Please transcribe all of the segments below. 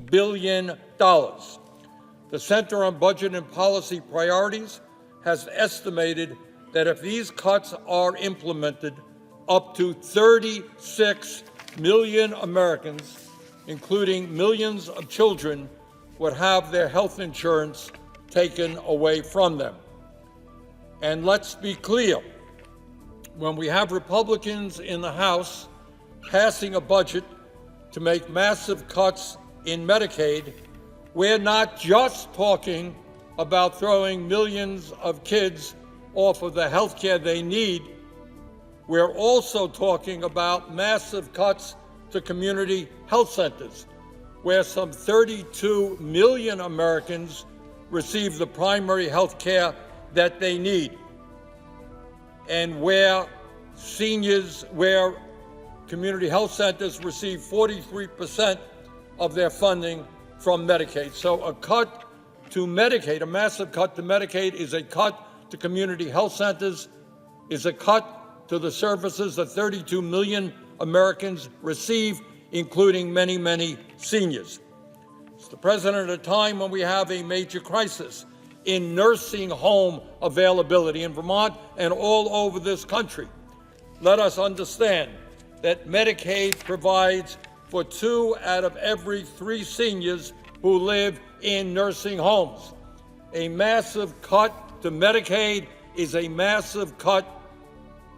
billion. The Center on Budget and Policy Priorities has estimated that if these cuts are implemented, up to 36 million Americans, including millions of children, would have their health insurance taken away from them. And let's be clear, when we have Republicans in the House passing a budget to make massive cuts in Medicaid, we're not just talking about throwing millions of kids off of the health care they need. We're also talking about massive cuts to community health centers, where some 32 million Americans receive the primary health care that they need, and where community health centers receive 43% of their funding from Medicaid. So a cut to Medicaid, a massive cut to Medicaid, is a cut to community health centers, is a cut to the services that 32 million Americans receive, including many, many seniors. Mr. President, at a time when we have a major crisis in nursing home availability in Vermont and all over this country, let us understand that Medicaid provides for 2 out of every 3 seniors who live in nursing homes. A massive cut to Medicaid is a massive cut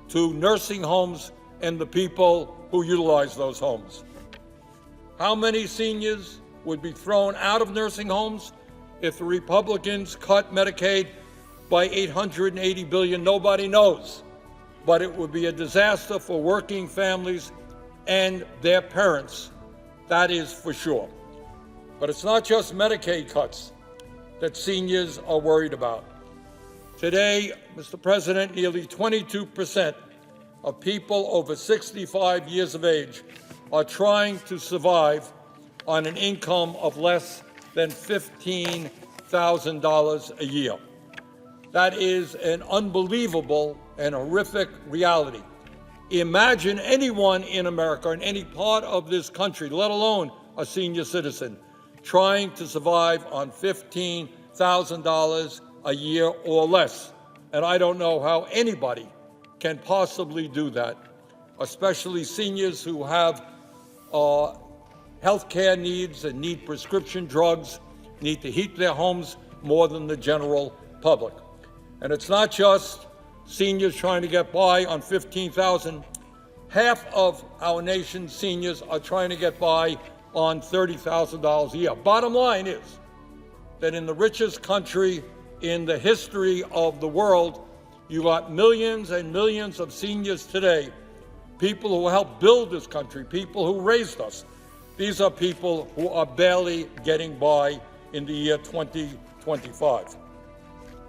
to nursing homes and the people who utilize those homes. How many seniors would be thrown out of nursing homes if the Republicans cut Medicaid by $880 billion? Nobody knows, but it would be a disaster for working families and their parents, that is for sure. But it's not just Medicaid cuts that seniors are worried about. Today, Mr. President, nearly 22% of people over 65 years of age are trying to survive on an income of less than $15,000 a year. That is an unbelievable and horrific reality. Imagine anyone in America, in any part of this country, let alone a senior citizen, trying to survive on $15,000 a year or less. And I don't know how anybody can possibly do that, especially seniors who have health care needs and need prescription drugs, need to heat their homes more than the general public. And it's not just seniors trying to get by on $15,000. Half of our nation's seniors are trying to get by on $30,000 a year. Bottom line is that in the richest country in the history of the world, you got millions and millions of seniors today, people who helped build this country, people who raised us. These are people who are barely getting by in the year 2025.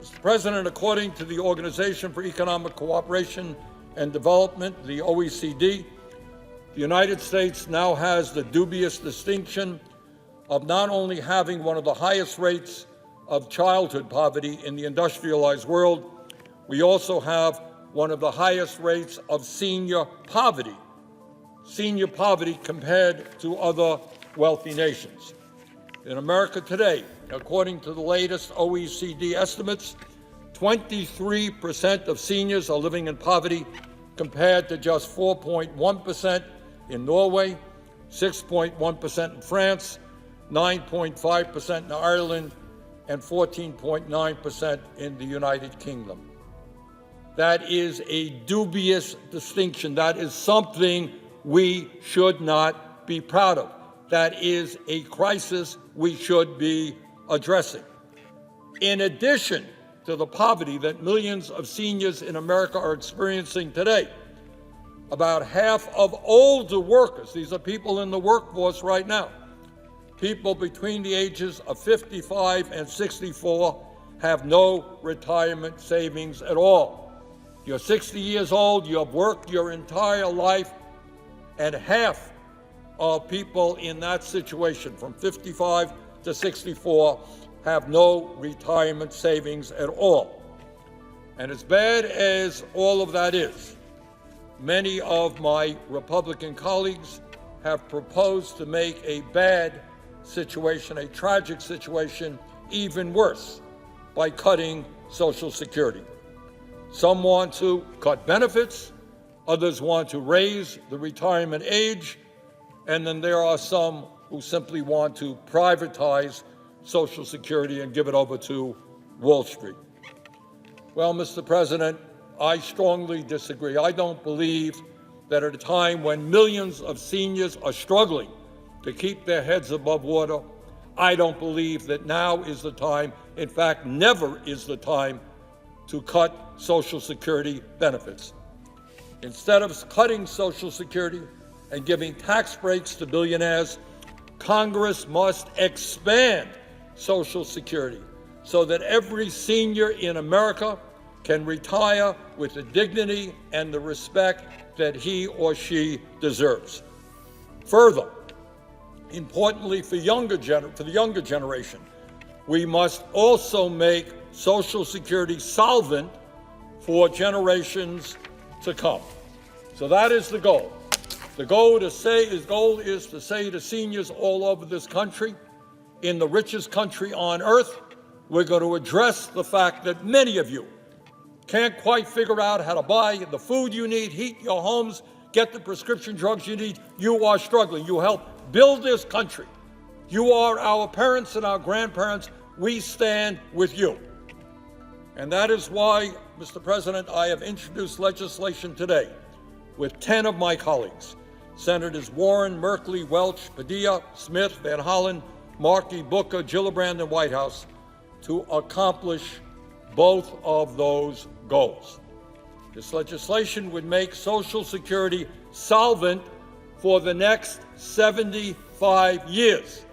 Mr. President, according to the Organization for Economic Cooperation and Development, the OECD, the United States now has the dubious distinction of not only having one of the highest rates of childhood poverty in the industrialized world, we also have one of the highest rates of senior poverty compared to other wealthy nations. In America today, according to the latest OECD estimates, 23% of seniors are living in poverty, compared to just 4.1% in Norway, 6.1% in France, 9.5% in Ireland, and 14.9% in the United Kingdom. That is a dubious distinction. That is something we should not be proud of. That is a crisis we should be addressing. In addition to the poverty that millions of seniors in America are experiencing today, about half of older workers, these are people in the workforce right now, people between the ages of 55 and 64, have no retirement savings at all. You're 60 years old, you have worked your entire life, and half of people in that situation, from 55 to 64, have no retirement savings at all. And as bad as all of that is, many of my Republican colleagues have proposed to make a bad situation, a tragic situation, even worse by cutting Social Security. Some want to cut benefits, others want to raise the retirement age, and then there are some who simply want to privatize Social Security and give it over to Wall Street. Well, Mr. President, I strongly disagree. I don't believe that at a time when millions of seniors are struggling to keep their heads above water, I don't believe that now is the time, in fact, never is the time, to cut Social Security benefits. Instead of cutting Social Security and giving tax breaks to billionaires, Congress must expand Social Security so that every senior in America can retire with the dignity and the respect that he or she deserves. Further, importantly for the younger generation, we must also make Social Security solvent for generations to come. So that is the goal. The goal is to say to seniors all over this country, in the richest country on earth, we're going to address the fact that many of you can't quite figure out how to buy the food you need, heat your homes, get the prescription drugs you need. You are struggling. You help build this country. You are our parents and our grandparents. We stand with you. And that is why, Mr. President, I have introduced legislation today with 10 of my colleagues, Senators Warren, Merkley, Welch, Padilla, Smith, Van Hollen, Markey, Booker, Gillibrand, and Whitehouse, to accomplish both of those goals. This legislation would make Social Security solvent for the next 75 years.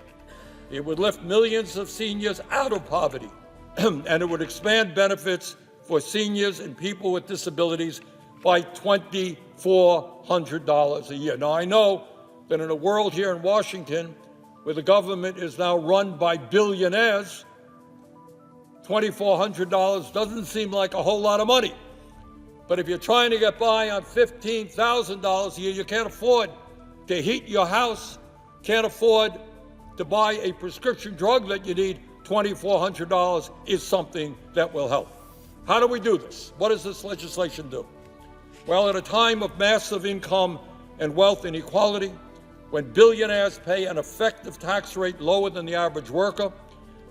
It would lift millions of seniors out of poverty, and it would expand benefits for seniors and people with disabilities by $2,400 a year. Now, I know that in a world here in Washington where the government is now run by billionaires, $2,400 doesn't seem like a whole lot of money. But if you're trying to get by on $15,000 a year, you can't afford to heat your house, can't afford to buy a prescription drug that you need, $2,400 is something that will help. How do we do this? What does this legislation do? Well, at a time of massive income and wealth inequality, when billionaires pay an effective tax rate lower than the average worker,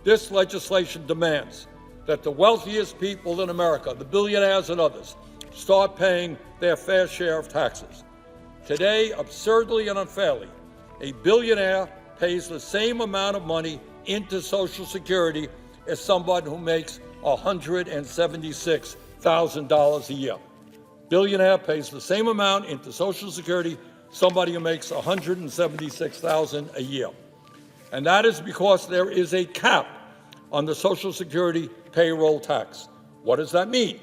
this legislation demands that the wealthiest people in America, the billionaires and others, start paying their fair share of taxes. Today, absurdly and unfairly, a billionaire pays the same amount of money into Social Security as somebody who makes $176,000 a year. Billionaire pays the same amount into Social Security somebody who makes $176,000 a year. And that is because there is a cap on the Social Security payroll tax. What does that mean?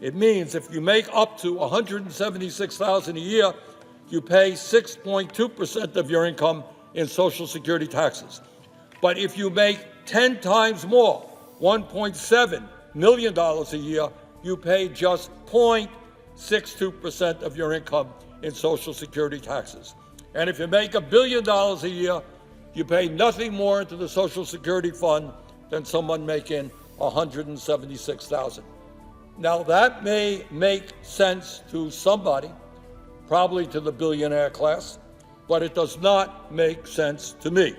It means if you make up to $176,000 a year, you pay 6.2% of your income in Social Security taxes. But if you make 10 times more, $1.7 million a year, you pay just 0.62% of your income in Social Security taxes. And if you make $1 billion a year, you pay nothing more into the Social Security fund than someone making $176,000. Now, that may make sense to somebody, probably to the billionaire class, but it does not make sense to me.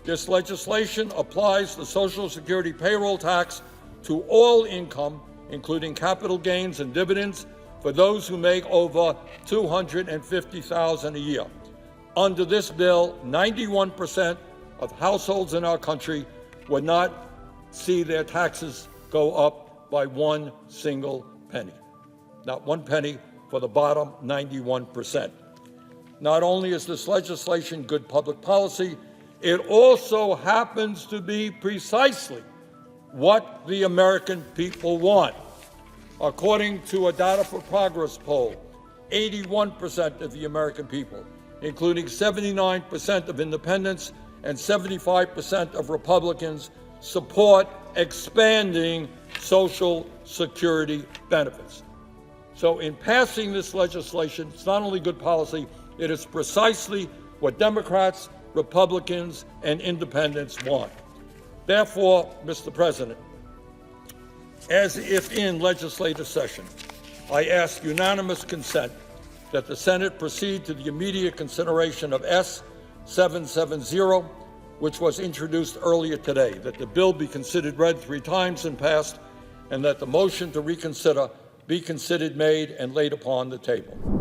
This legislation applies the Social Security payroll tax to all income, including capital gains and dividends, for those who make over $250,000 a year. Under this bill, 91% of households in our country would not see their taxes go up by one single penny. Not one penny for the bottom 91%. Not only is this legislation good public policy, it also happens to be precisely what the American people want. According to a Data for Progress poll, 81% of the American people, including 79% of independents and 75% of Republicans, support expanding Social Security benefits. So in passing this legislation, it's not only good policy, it is precisely what Democrats, Republicans, and independents want. Therefore, Mr. President, as if in legislative session, I ask unanimous consent that the Senate proceed to the immediate consideration of S-770, which was introduced earlier today, that the bill be considered read 3 times and passed, and that the motion to reconsider be considered made and laid upon the table.